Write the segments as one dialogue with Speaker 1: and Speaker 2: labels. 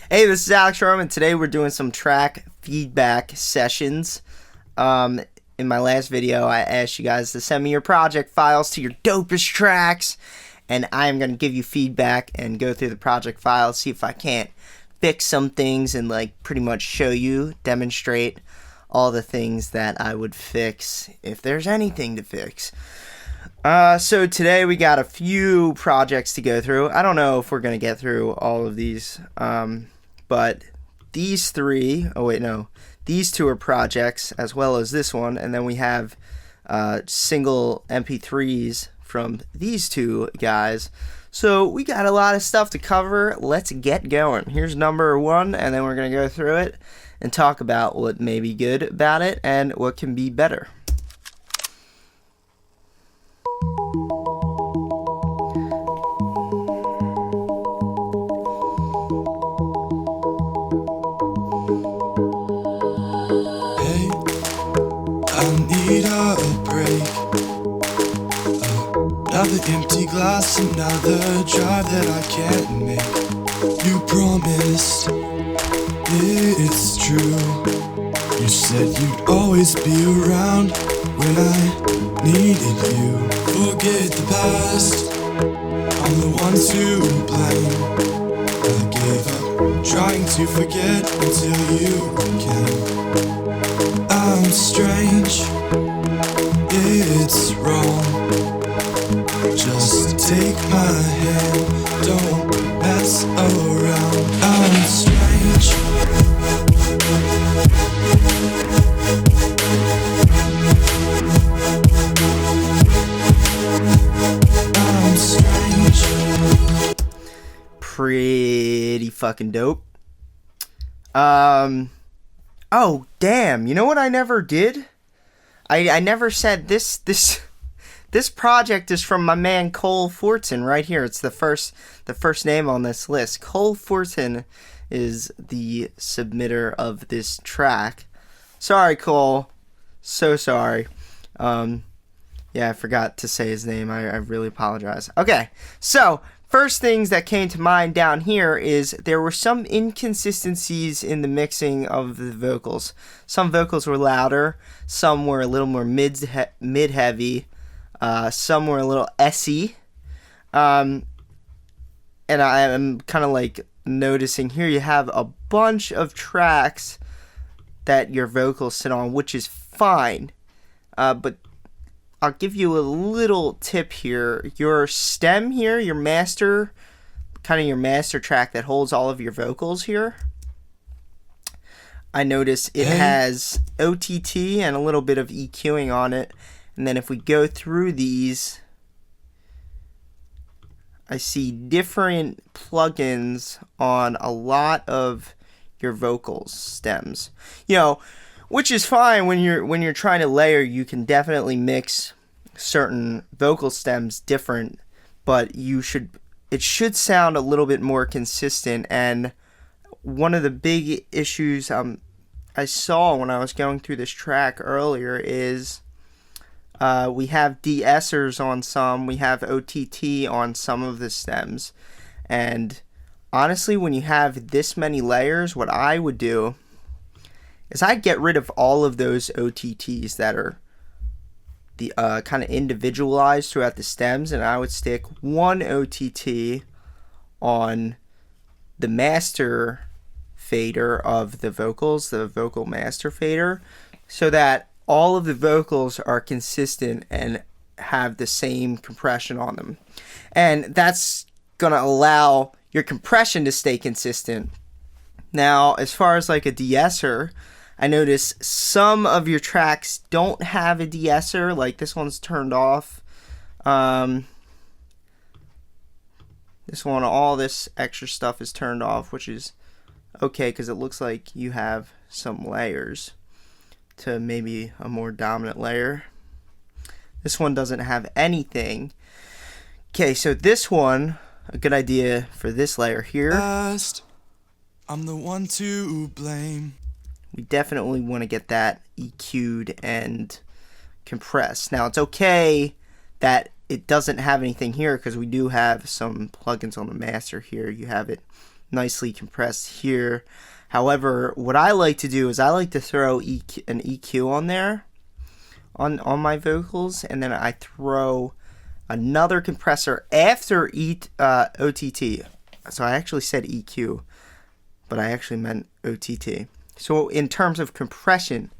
Speaker 1: Hey, this is Elektron, and today we're doing some track feedback sessions. In my last video, I asked you guys to send me your project files to your dopest tracks, and I am going to give you feedback and go through the project files, see if I can't fix some things and like pretty much show you, demonstrate all the things that I would fix if there's anything to fix. So today we got a few projects to go through. I don't know if we're going to get through all of these, but these three, these two are projects as well as this one, and then we have single MP3s from these two guys. So we got a lot of stuff to cover. Let's get going. Here's number one, and then we're going to go through it and talk about what may be good about it and what can be better.
Speaker 2: Another empty glass, another drive that I can't make. You promised, it's true. You said you'd always be around when I needed you. Forget the past, I'm the one to blame. I gave up trying to forget until you came. I'm strange, it's wrong. Just take my hand, don't mess around. I'm strange. I'm strange.
Speaker 1: Pretty fucking dope. Oh damn, you know what I never did? I never said this project is from my man Cole Fortin right here. It's the first name on this list. Cole Fortin is the submitter of this track. Sorry, Cole. So sorry. Yeah, I forgot to say his name. I really apologize. Okay, so first things that came to mind down here is there were some inconsistencies in the mixing of the vocals. Some vocals were louder. Some were a little more mid-heavy. Some were a little S-y, and I am kind of like noticing here you have a bunch of tracks that your vocals sit on, which is fine, but I'll give you a little tip here. Your stem here, your master track that holds all of your vocals here, I notice it has OTT and a little bit of EQing on it. And then if we go through these, I see different plugins on a lot of your vocals stems. You know, which is fine when you're trying to layer. You can definitely mix certain vocal stems different, but it should sound a little bit more consistent. And one of the big issues I saw when I was going through this track earlier is we have de-essers on some, we have OTT on some of the stems, and honestly, when you have this many layers, what I would do is I'd get rid of all of those OTTs that are the kind of individualized throughout the stems, and I would stick one OTT on the master fader of the vocals, the vocal master fader, so that all of the vocals are consistent and have the same compression on them. And that's going to allow your compression to stay consistent. Now, as far as like a de-esser, I notice some of your tracks don't have a de-esser, like this one's turned off. This one, all this extra stuff is turned off, which is okay because it looks like you have some layers to maybe a more dominant layer. This one doesn't have anything. Okay, so this one, a good idea for this layer here.
Speaker 2: I'm the one to blame.
Speaker 1: We definitely want to get that EQ'd and compressed. Now it's okay that it doesn't have anything here because we do have some plugins on the master here. You have it nicely compressed here. However, what I like to do is I like to throw an EQ on there on my vocals, and then I throw another compressor after OTT. So I actually said EQ, but I actually meant OTT. So in terms of compression,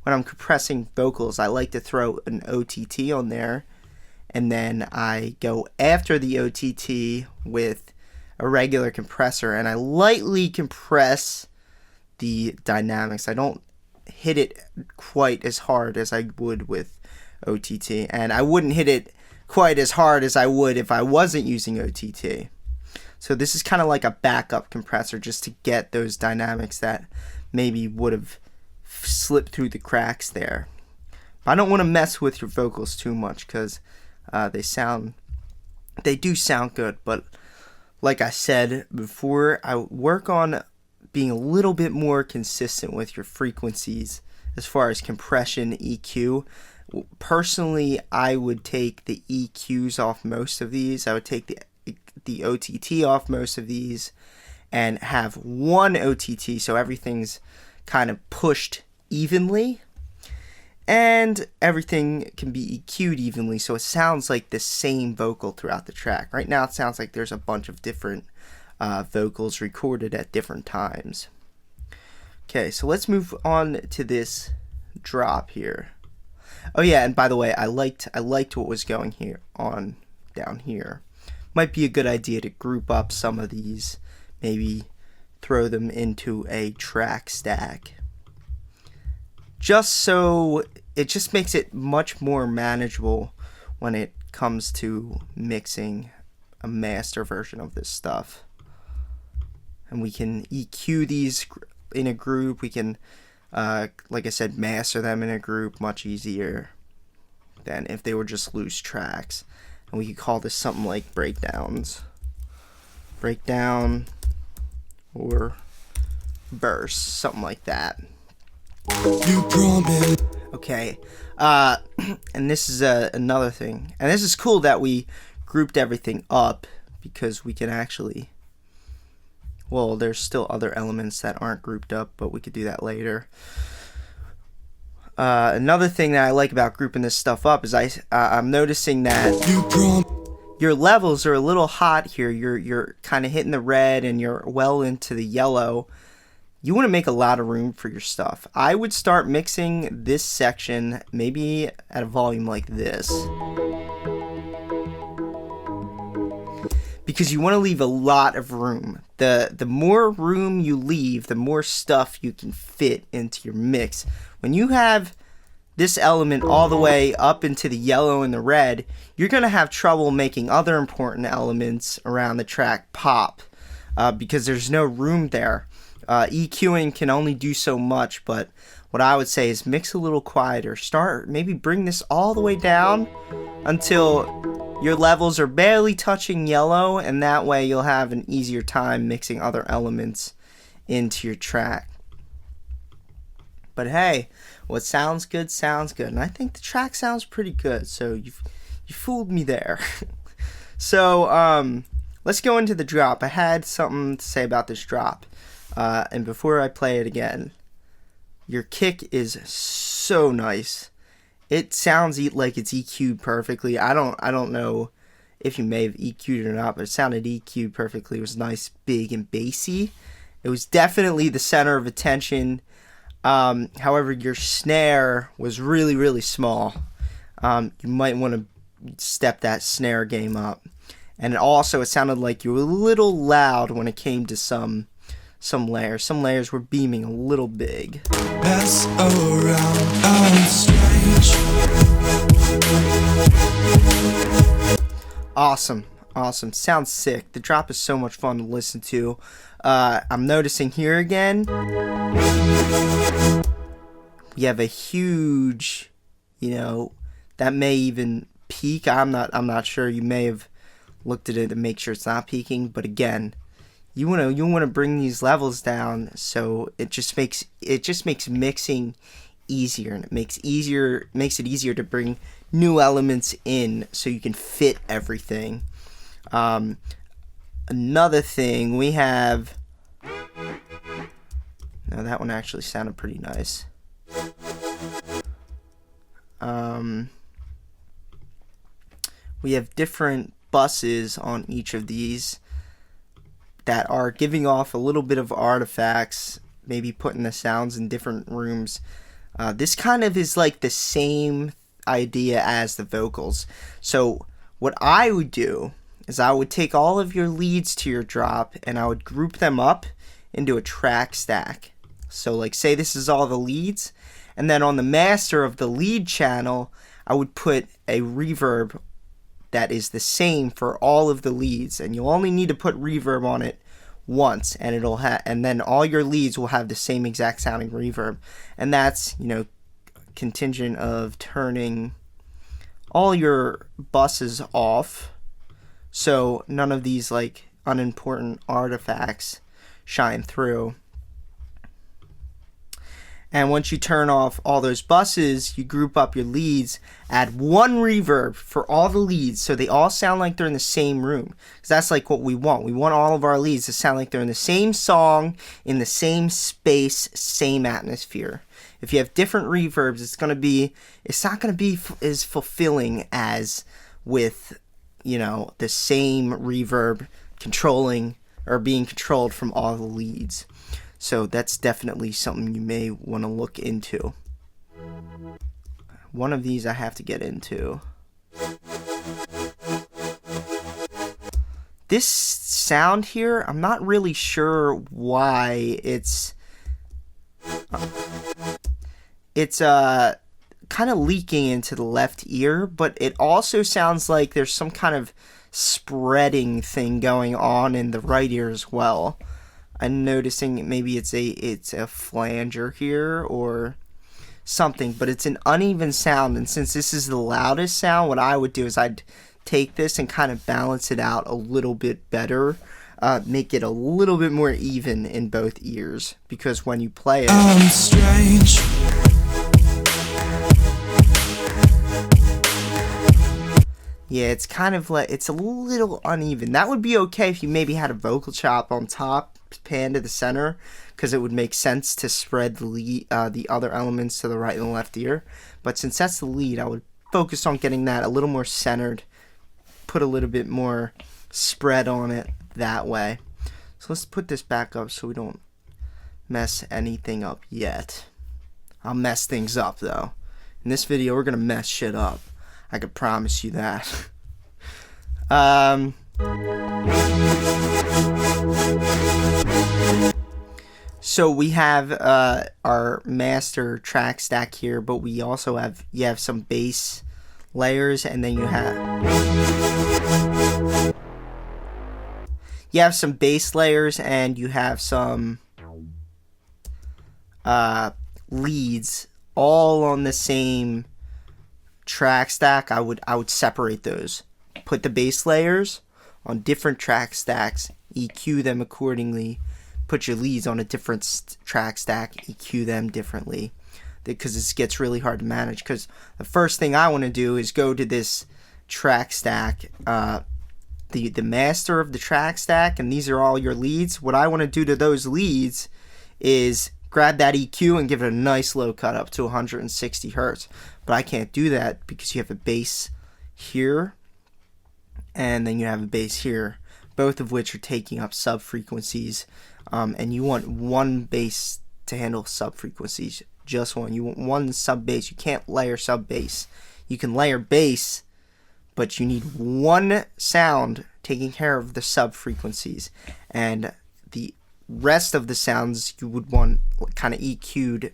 Speaker 1: when I'm compressing vocals, I like to throw an OTT on there, and then I go after the OTT with a regular compressor, and I lightly compress the dynamics. I don't hit it quite as hard as I would with OTT, and I wouldn't hit it quite as hard as I would if I wasn't using OTT. So this is kind of like a backup compressor just to get those dynamics that maybe would have slipped through the cracks there. But I don't want to mess with your vocals too much because they do sound good. But like I said before, I work on being a little bit more consistent with your frequencies as far as compression, EQ. Personally, I would take the EQs off most of these. I would take the OTT off most of these and have one OTT so everything's kind of pushed evenly and everything can be EQ'd evenly so it sounds like the same vocal throughout the track. Right now it sounds like there's a bunch of different vocals recorded at different times. Okay, so let's move on to this drop here. Oh yeah, and by the way, I liked what was going on down here. Might be a good idea to group up some of these, maybe throw them into a track stack. Just so it just makes it much more manageable when it comes to mixing a master version of this stuff. And we can EQ these in a group. We can, like I said, master them in a group much easier than if they were just loose tracks. And we could call this something like breakdowns. Breakdown or verse, something like that.
Speaker 2: You promise.
Speaker 1: Okay, and this is another thing. And this is cool that we grouped everything up because we can actually... Well, there's still other elements that aren't grouped up, but we could do that later. Another thing that I like about grouping this stuff up is I'm noticing that your levels are a little hot here. You're kind of hitting the red and you're well into the yellow. You want to make a lot of room for your stuff. I would start mixing this section maybe at a volume like this, because you want to leave a lot of room. The more room you leave, the more stuff you can fit into your mix. When you have this element all the way up into the yellow and the red, you're going to have trouble making other important elements around the track pop because there's no room there. EQing can only do so much, but what I would say is mix a little quieter. Maybe bring this all the way down until your levels are barely touching yellow, and that way you'll have an easier time mixing other elements into your track. But hey, what sounds good sounds good, and I think the track sounds pretty good, so you fooled me there. So let's go into the drop. I had something to say about this drop, and before I play it again, your kick is so nice. It sounds like it's EQ'd perfectly. I don't know if you may have EQ'd it or not, but it sounded EQ'd perfectly. It was nice, big, and bassy. It was definitely the center of attention. However, your snare was really, really small. You might want to step that snare game up. And it sounded like you were a little loud when it came to some layers. Some layers were beaming a little big.
Speaker 2: Pass around, I'm strange.
Speaker 1: Awesome. Sounds sick. The drop is so much fun to listen to. I'm noticing here again, we have a huge, that may even peak. I'm not sure. You may have looked at it to make sure it's not peaking, but again, you want to bring these levels down so it just makes mixing easier, and it makes it easier to bring new elements in so you can fit everything. Another thing, we have No, that one actually sounded pretty nice. We have different buses on each of these that are giving off a little bit of artifacts, maybe putting the sounds in different rooms. This kind of is like the same idea as the vocals. So what I would do is I would take all of your leads to your drop and I would group them up into a track stack. So like say this is all the leads, and then on the master of the lead channel I would put a reverb that is the same for all of the leads, and you'll only need to put reverb on it once, and and then all your leads will have the same exact sounding reverb. And that's, you know, contingent of turning all your buses off so none of these like unimportant artifacts shine through. And once you turn off all those buses, you group up your leads, add one reverb for all the leads so they all sound like they're in the same room. Because that's like what we want. We want all of our leads to sound like they're in the same song, in the same space, same atmosphere. If you have different reverbs, it's not going to be as fulfilling as with, you know, the same reverb controlling or being controlled from all the leads. So that's definitely something you may want to look into. One of these I have to get into. This sound here, I'm not really sure why it's kind of leaking into the left ear, but it also sounds like there's some kind of spreading thing going on in the right ear as well. I'm noticing maybe it's a flanger here or something, but it's an uneven sound, and since this is the loudest sound, what I would do is I'd take this and kind of balance it out a little bit better, make it a little bit more even in both ears, because when you play it,
Speaker 2: I'm strange.
Speaker 1: yeah, it's kind of like, it's a little uneven. That would be okay if you maybe had a vocal chop on top, pan to the center, because it would make sense to spread the other elements to the right and the left ear. But since that's the lead, I would focus on getting that a little more centered, put a little bit more spread on it that way. So let's put this back up so we don't mess anything up yet. I'll mess things up though. In this video, we're gonna mess shit up. I could promise you that. So we have our master track stack here, but we also have some bass layers, and then you have some bass layers, and you have some leads all on the same track stack. I would separate those. Put the bass layers on different track stacks, EQ them accordingly. Put your leads on a different track stack, EQ them differently, because this gets really hard to manage. Because the first thing I want to do is go to this track stack, the master of the track stack, and these are all your leads. What I want to do to those leads is grab that EQ and give it a nice low cut up to 160 hertz. But I can't do that because you have a bass here, and then you have a bass here, both of which are taking up sub frequencies. And you want one bass to handle sub frequencies, just one. You want one sub bass. You can't layer sub bass. You can layer bass, but you need one sound taking care of the sub frequencies, and the rest of the sounds you would want kind of EQ'd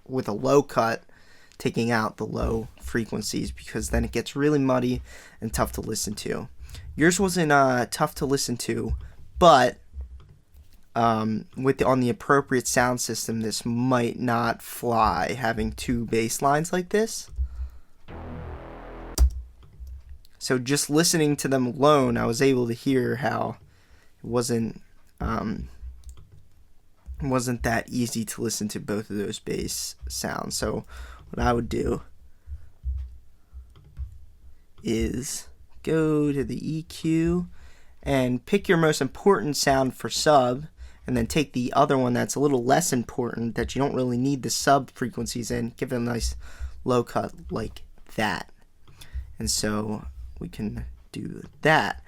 Speaker 1: with a low cut, taking out the low frequencies, because then it gets really muddy and tough to listen to. Yours wasn't tough to listen to, but on the appropriate sound system, this might not fly, having two bass lines like this. So just listening to them alone, I was able to hear how it wasn't that easy to listen to both of those bass sounds. So what I would do is go to the EQ and pick your most important sound for sub, and then take the other one that's a little less important, that you don't really need the sub frequencies in, give it a nice low cut like that. And so we can do that.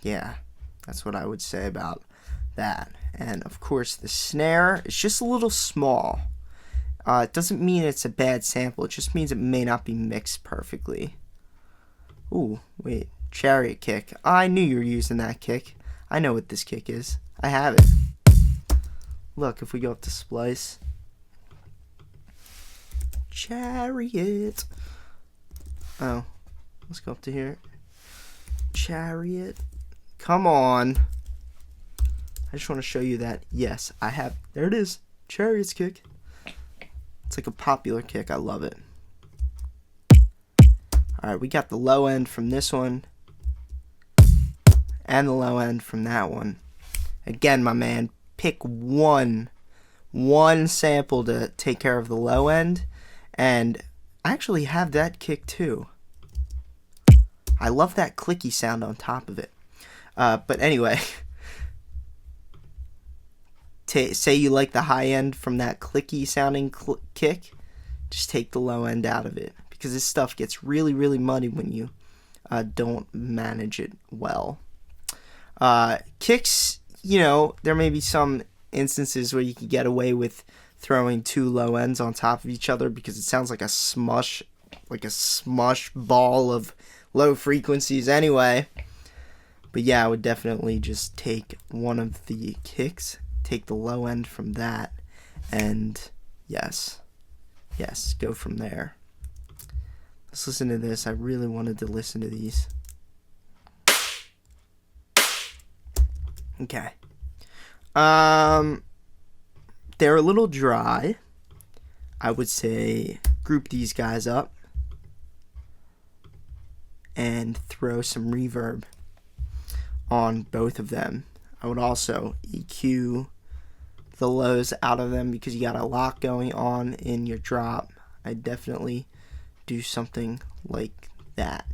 Speaker 1: Yeah, that's what I would say about that. And of course the snare is just a little small. It doesn't mean it's a bad sample, it just means it may not be mixed perfectly. Ooh, wait, chariot kick. I knew you were using that kick. I know what this kick is. I have it. Look, if we go up to splice. Chariot. Oh, let's go up to here. Chariot. Come on. I just want to show you that, yes, I have. There it is. Chariot's kick. It's like a popular kick. I love it. Alright, we got the low end from this one. And the low end from that one. Again, my man, pick one sample to take care of the low end. And I actually have that kick too. I love that clicky sound on top of it. But anyway, say you like the high end from that clicky sounding kick, just take the low end out of it, because this stuff gets really, really muddy when you don't manage it well. Kicks, you know, there may be some instances where you can get away with throwing two low ends on top of each other because it sounds like a smush ball of low frequencies anyway. But yeah, I would definitely just take one of the kicks, take the low end from that, and yes, go from there. Let's listen to this. I really wanted to listen to these. Okay. They're a little dry. I would say group these guys up and throw some reverb on both of them. I would also EQ the lows out of them because you got a lot going on in your drop. I definitely do something like that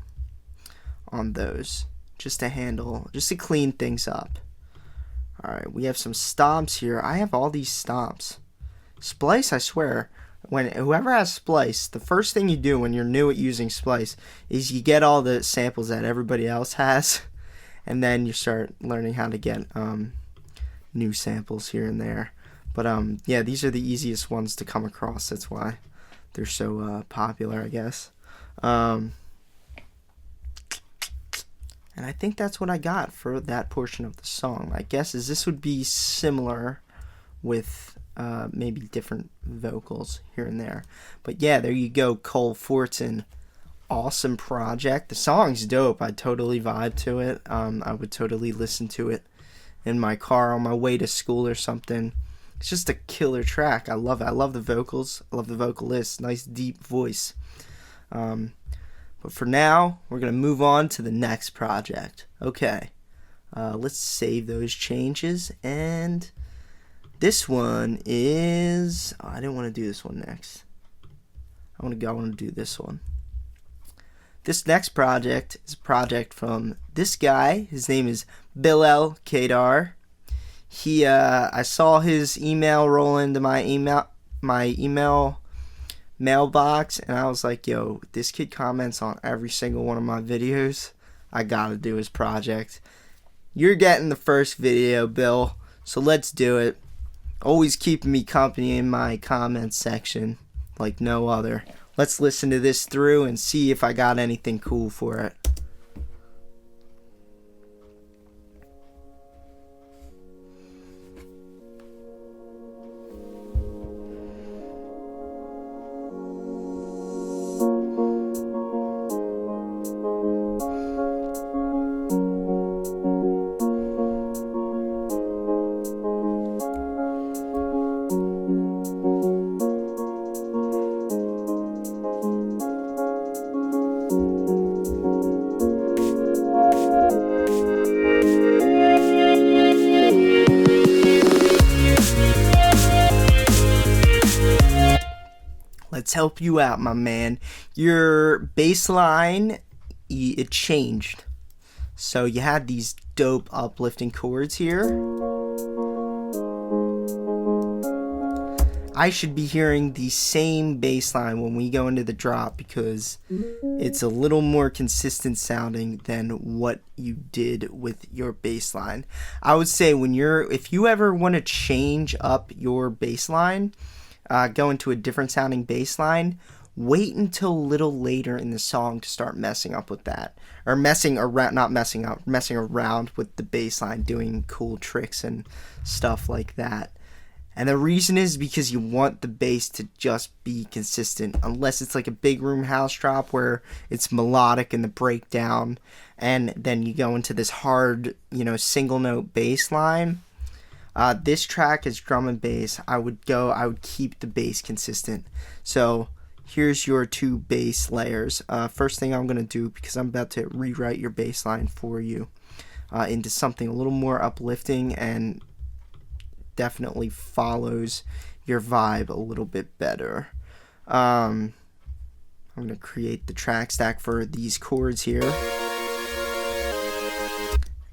Speaker 1: on those just to clean things up. Alright, we have some stomps here. I have all these stomps. Splice, I swear, whoever has Splice, the first thing you do when you're new at using Splice is you get all the samples that everybody else has, and then you start learning how to get new samples here and there. But yeah, these are the easiest ones to come across. That's why they're so popular, I guess. And I think that's what I got for that portion of the song. My guess is this would be similar with maybe different vocals here and there. But yeah, there you go, Cole Fortin. Awesome project. The song's dope. I totally vibe to it. I would totally listen to it in my car on my way to school or something. It's just a killer track. I love it. I love the vocals. I love the vocalist. Nice deep voice. But for now, we're going to move on to the next project. Okay, let's save those changes. And this one is... Oh, I didn't want to do this one next. I want to do this one. This next project is a project from this guy. His name is Bilal Kedar. I saw his email roll into my email mailbox, and I was like, yo, this kid comments on every single one of my videos. I gotta do his project. You're getting the first video, Bill, so let's do it. Always keeping me company in my comments section like no other. Let's listen to this through and see if I got anything cool for it. Let's help you out, my man. Your bass line, it changed. So you had these dope uplifting chords here. I should be hearing the same bass line when we go into the drop because it's a little more consistent sounding than what you did with your bass line. I would say if you ever want to change up your bass line, go into a different sounding bass line, wait until a little later in the song to start messing up with that. Or messing around with the bass line, doing cool tricks and stuff like that. And the reason is because you want the bass to just be consistent, unless it's like a big room house drop where it's melodic in the breakdown, and then you go into this hard, single note bass line. This track is drum and bass. I would keep the bass consistent. So here's your 2 bass layers. First thing I'm gonna do, because I'm about to rewrite your bass line for you into something a little more uplifting and definitely follows your vibe a little bit better. I'm going to create the track stack for these chords here.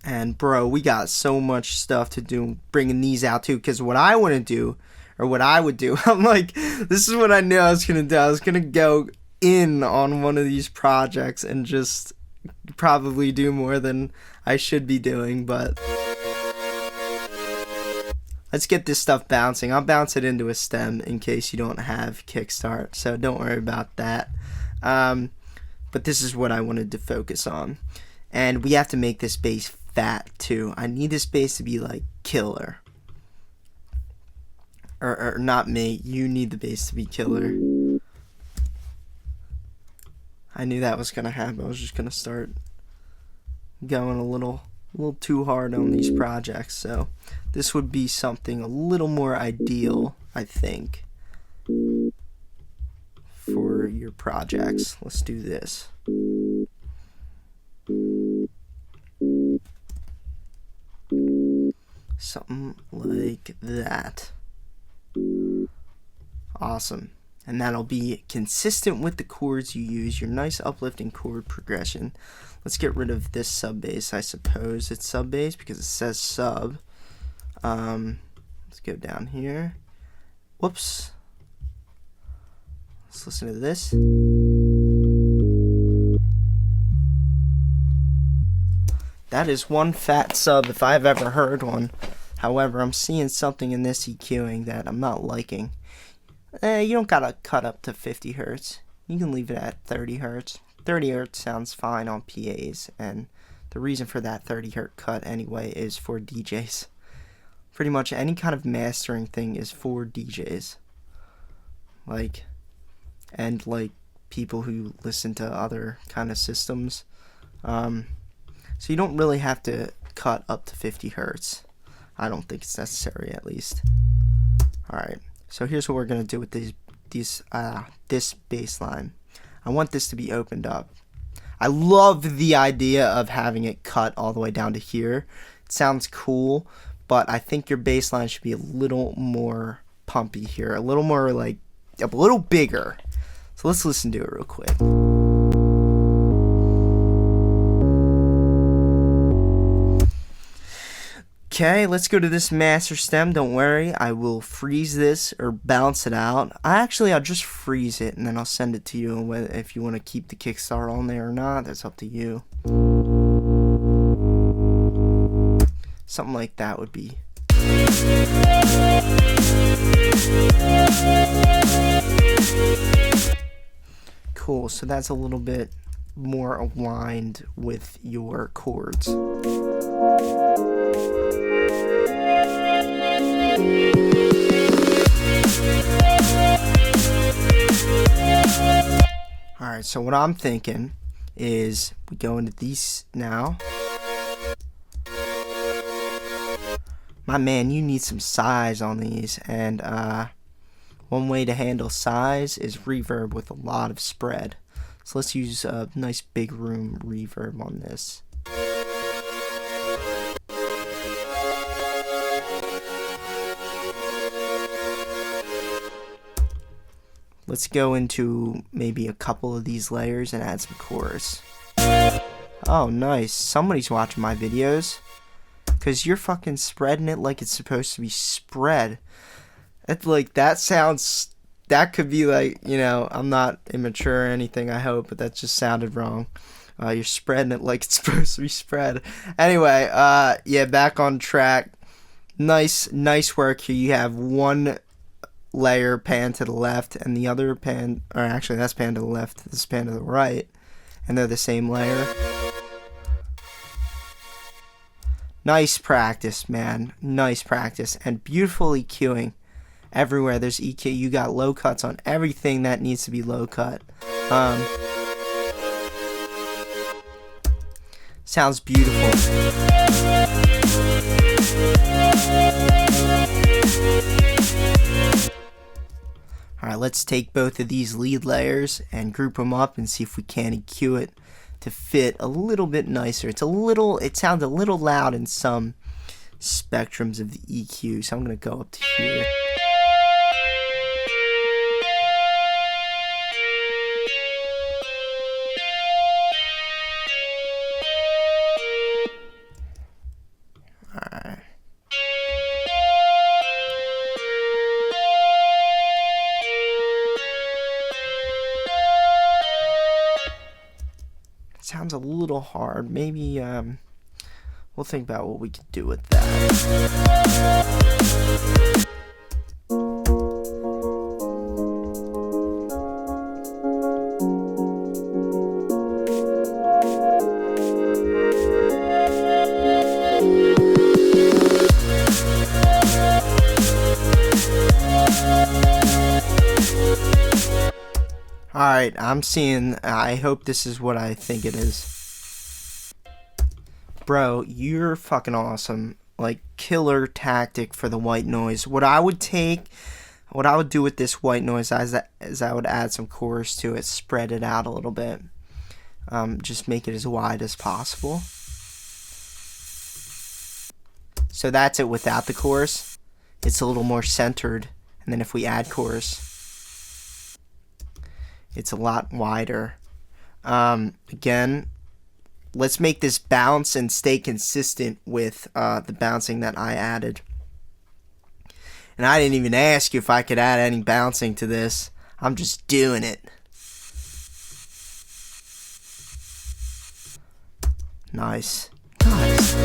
Speaker 1: And bro, we got so much stuff to do bringing these out too, because what I want to do, or what I would do, I'm like, this is what I knew I was going to do. I was going to go in on one of these projects and just probably do more than I should be doing, but let's get this stuff bouncing. I'll bounce it into a stem in case you don't have kickstart, so don't worry about that. But this is what I wanted to focus on. And we have to make this bass fat too. I need this bass to be like killer. Or not me, you need the bass to be killer. I knew that was gonna happen. I was just gonna start going a little too hard on these projects, so this would be something a little more ideal, I think, for your projects. Let's do this. Something like that. Awesome. And that'll be consistent with the chords you use, your nice uplifting chord progression. Let's get rid of this sub bass. I suppose it's sub bass because it says sub. Let's go down here. Whoops. Let's listen to this. That is one fat sub if I've ever heard one. However, I'm seeing something in this EQing that I'm not liking. You don't gotta cut up to 50 hertz. You can leave it at 30 hertz. 30 hertz sounds fine on PAs, and the reason for that 30 hertz cut anyway is for DJs. Pretty much any kind of mastering thing is for DJs. And people who listen to other kind of systems. So you don't really have to cut up to 50 hertz. I don't think it's necessary, at least. Alright, so here's what we're going to do with this bass line. I want this to be opened up. I love the idea of having it cut all the way down to here. It sounds cool, but I think your bass line should be a little more pumpy here. A little more a little bigger. So let's listen to it real quick. Okay, let's go to this master stem. Don't worry, I will freeze this or bounce it out. I'll just freeze it and then I'll send it to you. If you want to keep the kickstart on there or not, that's up to you. Something like that would be. Cool, so that's a little bit more aligned with your chords. Alright, so what I'm thinking is we go into these now. My man, you need some size on these, and one way to handle size is reverb with a lot of spread. So let's use a nice big room reverb on this. Let's go into maybe a couple of these layers and add some chorus. Oh, nice. Somebody's watching my videos. Because you're fucking spreading it like it's supposed to be spread. It's like, that sounds... That could be like, you know, I'm not immature or anything, I hope, but that just sounded wrong. You're spreading it like it's supposed to be spread. Anyway, yeah, back on track. Nice work here. You have one layer pan to the left and the other pan, or actually that's pan to the left, this pan to the right, and they're the same layer. Nice practice, man. Nice practice. And beautiful EQing everywhere. There's EQ. You got low cuts on everything that needs to be low cut. Sounds beautiful. Alright, let's take both of these lead layers and group them up and see if we can EQ it to fit a little bit nicer. It sounds a little loud in some spectrums of the EQ, so I'm going to go up to here. Alright. Sounds a little hard. Maybe we'll think about what we could do with that. Alright, I'm seeing, I hope this is what I think it is. Bro, you're fucking awesome. Like, killer tactic for the white noise. What I would do with this white noise is I would add some chorus to it, spread it out a little bit. Just make it as wide as possible. So that's it without the chorus. It's a little more centered. And then if we add chorus, it's a lot wider. Again, let's make this bounce and stay consistent with the bouncing that I added. And I didn't even ask you if I could add any bouncing to this. I'm just doing it. Nice. Nice.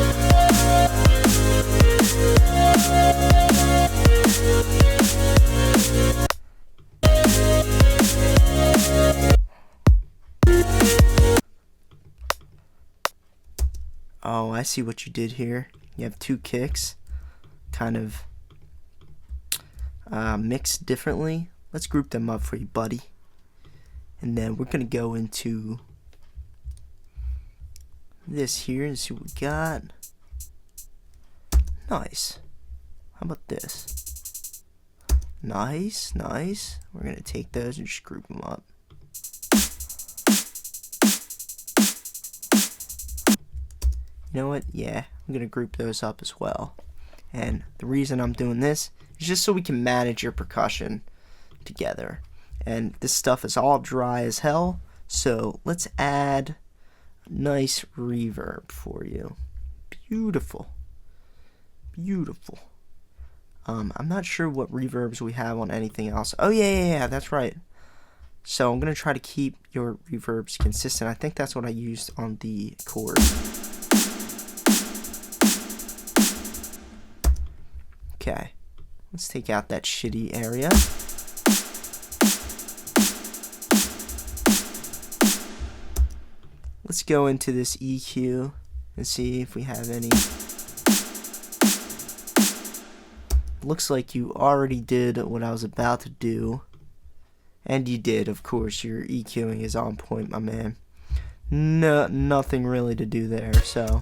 Speaker 1: Oh, I see what you did here. You have two kicks, kind of mixed differently. Let's group them up for you, buddy. And then we're gonna go into this here and see what we got. Nice. How about this? Nice, nice. We're gonna take those and just group them up. You know what? Yeah, I'm gonna group those up as well. And the reason I'm doing this is just so we can manage your percussion together. And this stuff is all dry as hell, so let's add nice reverb for you. Beautiful. Beautiful. I'm not sure what reverbs we have on anything else. Oh yeah, that's right. So I'm gonna try to keep your reverbs consistent. I think that's what I used on the chord. Okay, let's take out that shitty area. Let's go into this EQ and see if we have any. Looks like you already did what I was about to do. And you did, of course. Your EQing is on point, my man. No, nothing really to do there, so.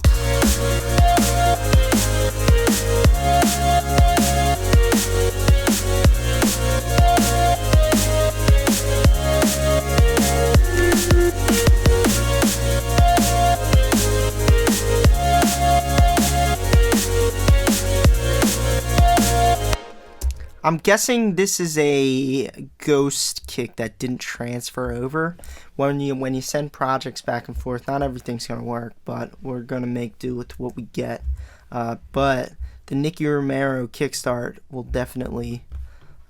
Speaker 1: I'm guessing this is a ghost kick that didn't transfer over. When you send projects back and forth, not everything's gonna work, but we're gonna make do with what we get. But the Nicky Romero kickstart will definitely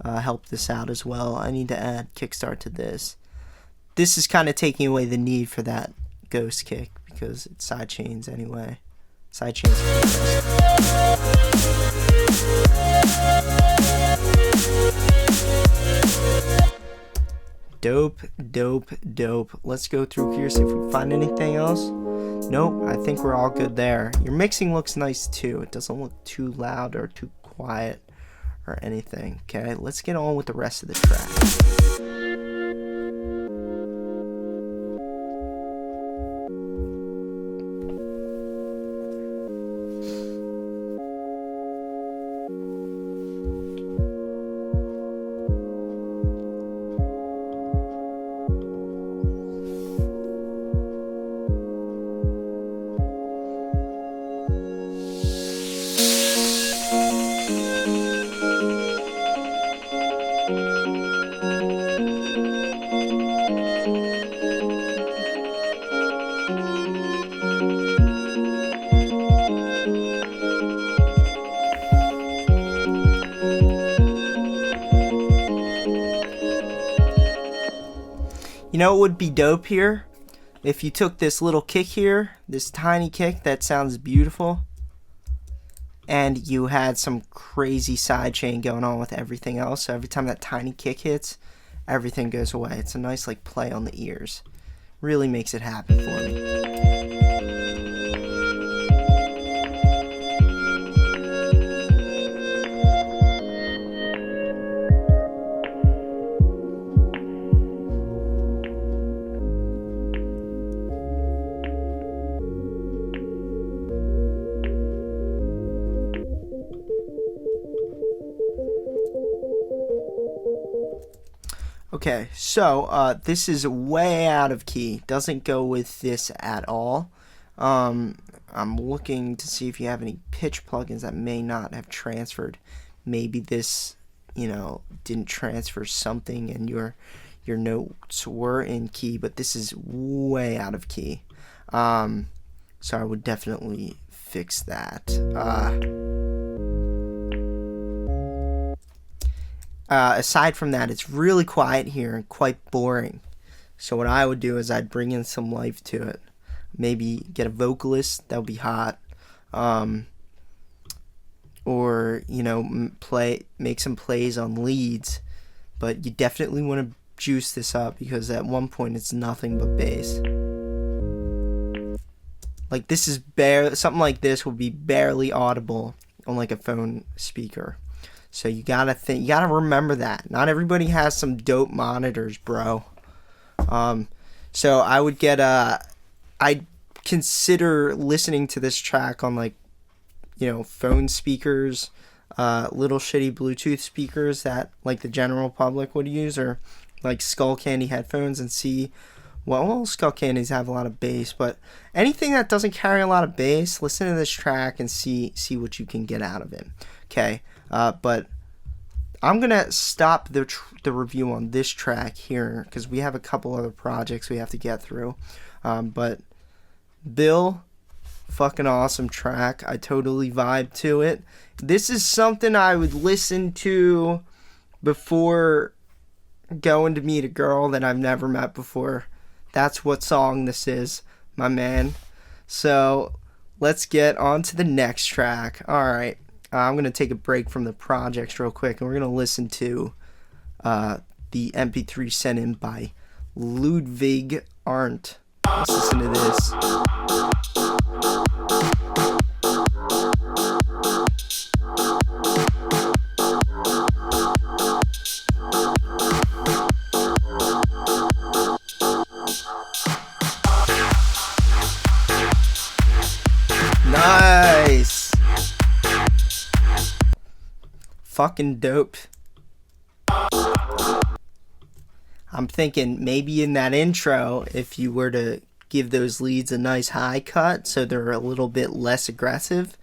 Speaker 1: help this out as well. I need to add kickstart to this. This is kind of taking away the need for that ghost kick because it's sidechains anyway. Sidechains. Dope, dope, dope. Let's go through here, see if we find anything else. Nope, I think we're all good there. Your mixing looks nice too. It doesn't look too loud or too quiet or anything. Okay, let's get on with the rest of the track. You know what would be dope here? If you took this little kick here, this tiny kick that sounds beautiful, and you had some crazy sidechain going on with everything else. So every time that tiny kick hits, everything goes away. It's a nice like play on the ears. Really makes it happen for me. Okay, so this is way out of key. Doesn't go with this at all. I'm looking to see if you have any pitch plugins that may not have transferred. Maybe this, didn't transfer something and your notes were in key, but this is way out of key. So I would definitely fix that. Aside from that, it's really quiet here and quite boring. So what I would do is I'd bring in some life to it. Maybe get a vocalist, that would be hot. Or, make some plays on leads. But you definitely want to juice this up because at one point it's nothing but bass. Like this is something like this will be barely audible on like a phone speaker. So you gotta remember that. Not everybody has some dope monitors, bro. So I would get I'd consider listening to this track on like, phone speakers, little shitty Bluetooth speakers that like the general public would use, or like Skull Candy headphones, and see. Well, Skull Candies have a lot of bass, but anything that doesn't carry a lot of bass, listen to this track and see what you can get out of it. Okay. But I'm gonna stop the review on this track here because we have a couple other projects we have to get through. But Bill, fucking awesome track. I totally vibe to it. This is something I would listen to before going to meet a girl that I've never met before. That's what song this is, my man. So let's get on to the next track. All right. I'm going to take a break from the projects real quick, and we're going to listen to the MP3 sent in by Ludvig Art. Let's listen to this. Nice! Fucking dope. I'm thinking maybe in that intro, if you were to give those leads a nice high cut so they're a little bit less aggressive,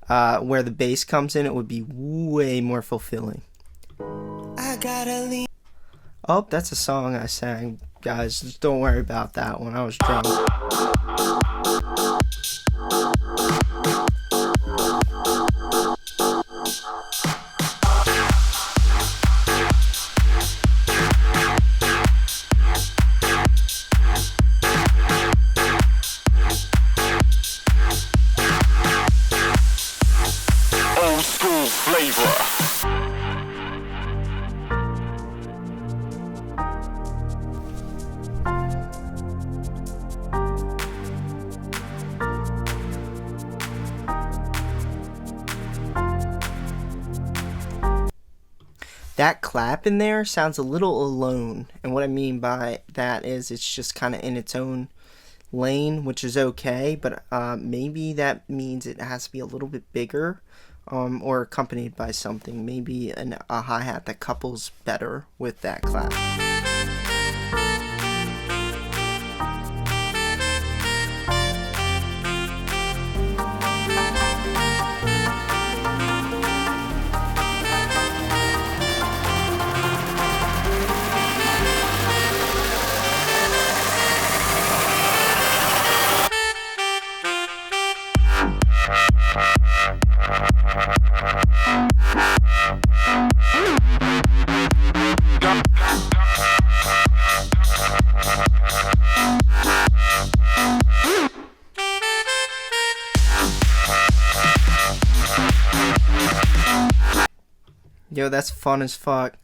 Speaker 1: where the bass comes in, it would be way more fulfilling. Oh, that's a song I sang, guys. Just don't worry about that when I was drunk.
Speaker 3: Old school flavor.
Speaker 1: That clap in there sounds a little alone, and what I mean by that is it's just kind of in its own lane, which is okay, but maybe that means it has to be a little bit bigger, or accompanied by something, maybe a hi-hat that couples better with that clap. Yo, that's fun as fuck.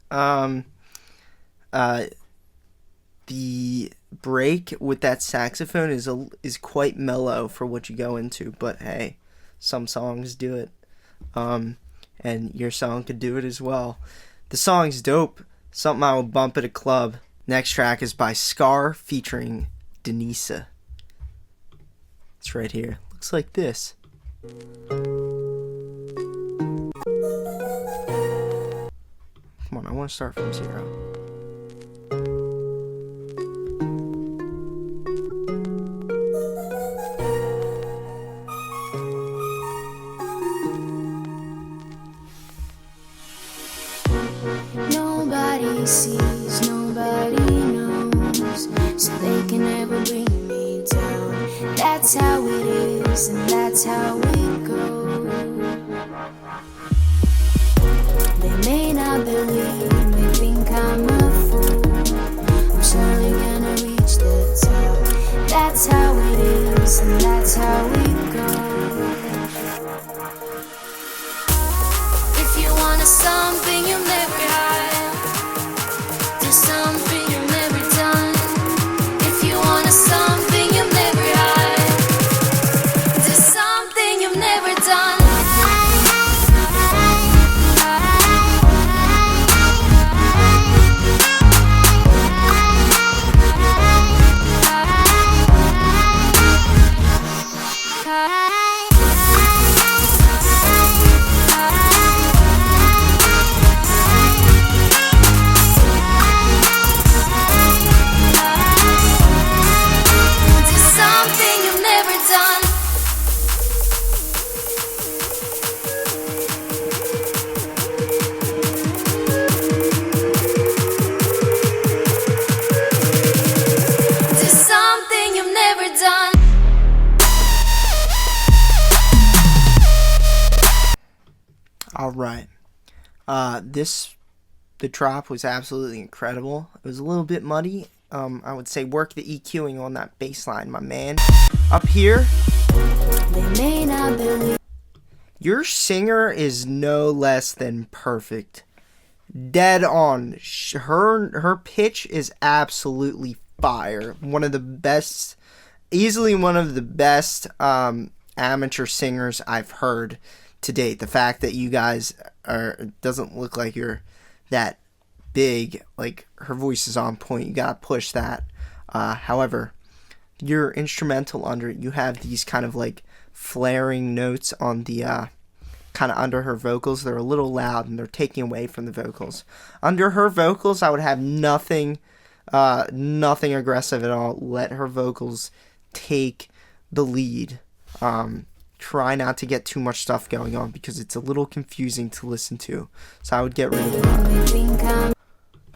Speaker 1: The break with that saxophone is quite mellow for what you go into, but hey, some songs do it. And your song could do it as well. The song's dope. Something I would bump at a club. Next track is by Scar featuring Denisa. It's right here. Looks like this. Come on, I want to start from 0.
Speaker 4: Nobody sees, nobody knows, so they can never bring me down. That's how it is, and that's how it goes. They may not believe me, think I'm a fool. I'm surely gonna reach the top. That's how it is, and that's how it goes. If you want something you'll never have, do something you've never done. If you want something you've never had, do something you've never done.
Speaker 1: Alright. The drop was absolutely incredible. It was a little bit muddy. I would say work the EQing on that bass line, my man. Up here, your singer is no less than perfect. Dead on. Her pitch is absolutely fire. One of the best, easily one of the best amateur singers I've heard to date. The fact that you guys doesn't look like you're that big, like her voice is on point, you gotta push that. However, your instrumental under it, you have these kind of like flaring notes on the kind of under her vocals. They're a little loud and they're taking away from the vocals. Under her vocals, I would have nothing aggressive at all. Let her vocals take the lead. Try not to get too much stuff going on because it's a little confusing to listen to. So I would get rid of that.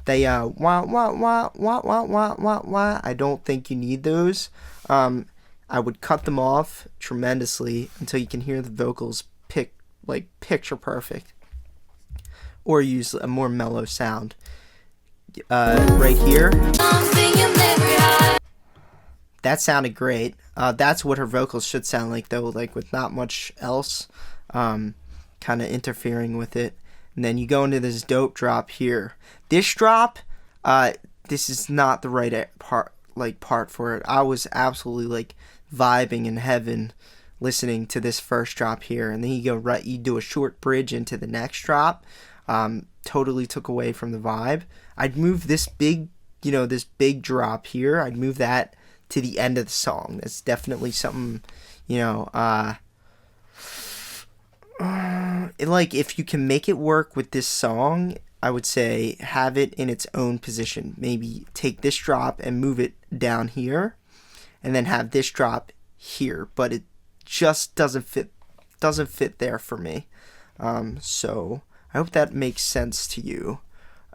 Speaker 1: They wah wah wah wah wah wah wah wah. I don't think you need those. I would cut them off tremendously until you can hear the vocals picture perfect, or use a more mellow sound. Right here, that sounded great. That's what her vocals should sound like, though, like with not much else kind of interfering with it. And then you go into this dope drop here. This drop, this is not the right part for it. I was absolutely like vibing in heaven listening to this first drop here, and then you do a short bridge into the next drop. Totally took away from the vibe. I'd move this big drop here. I'd move that to the end of the song. That's definitely something, if you can make it work with this song, I would say have it in its own position. Maybe take this drop and move it down here, and then have this drop here. But it just doesn't fit there for me. So I hope that makes sense to you.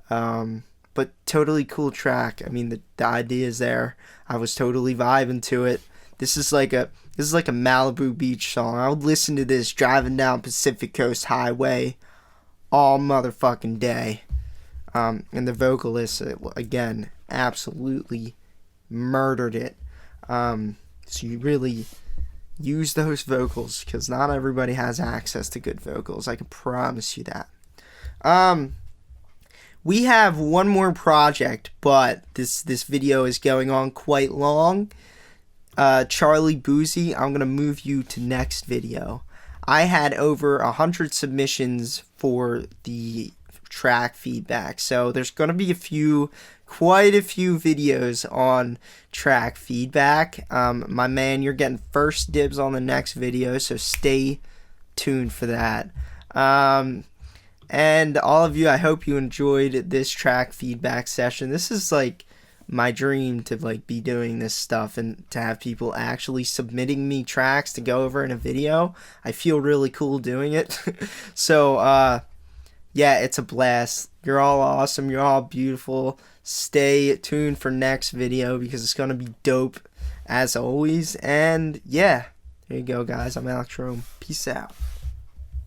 Speaker 1: But totally cool track. I mean, the idea is there. I was totally vibing to it. This is like a Malibu Beach song. I would listen to this driving down Pacific Coast Highway all motherfucking day. And the vocalist, again, absolutely murdered it. So you really use those vocals, because not everybody has access to good vocals. I can promise you that. We have one more project, but this video is going on quite long. Charlie Boozy, I'm going to move you to next video. I had over 100 submissions for the track feedback, so there's going to be quite a few videos on track feedback. My man, you're getting first dibs on the next video, so stay tuned for that. And all of you, I hope you enjoyed this track feedback session. This is like my dream to be doing this stuff, and to have people actually submitting me tracks to go over in a video. I feel really cool doing it. So yeah, it's a blast. You're all awesome. You're all beautiful. Stay tuned for next video, because it's gonna be dope as always. And yeah, there you go, guys. I'm Elektron. Peace out.